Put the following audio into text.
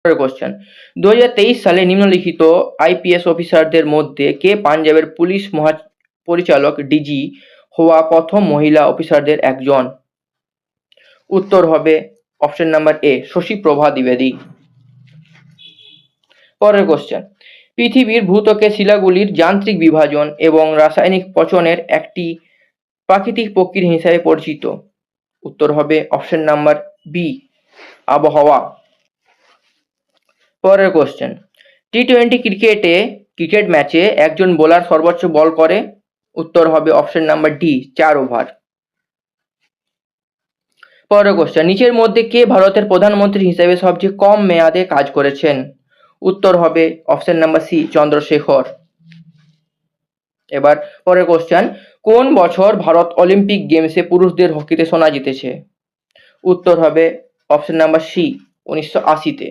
Question 2023 সালে নিম্নলিখিত IPS অফিসারদের মধ্যে কে পাঞ্জাবের পুলিশ মহাপরিচালক ডিজি হওয়া প্রথম মহিলা অফিসারদের একজন? উত্তর হবে অপশন নাম্বার এ শশী প্রভা দ্বিবেদী। পরের কোশ্চেন পৃথিবীর ভূত্বকের শিলাগুলির যান্ত্রিক বিভাজন এবং রাসায়নিক পচনের একটি প্রাকৃতিক প্রক্রিয়া হিসাবে পরিচিত। উত্তর হবে অপশন নাম্বার বি আবহাওয়া। পরের কোশ্চেন টি-20 ক্রিকেট ম্যাচে একজন বোলার সর্বোচ্চ বল করে? উত্তর হবে অপশন নাম্বার ডি 4 ওভার। পরের কোশ্চেন নিচের মধ্যে কে ভারতের প্রধানমন্ত্রী হিসেবে সবচেয়ে কম মেয়াদে কাজ করেছেন? উত্তর হবে অপশন নাম্বার সি চন্দ্রশেখর। এবার পরের কোশ্চেন কোন বছর ভারত অলিম্পিক গেমসে পুরুষদের হকিতে সোনা জিতেছে? উত্তর হবে অপশন নাম্বার সি 1980-তে।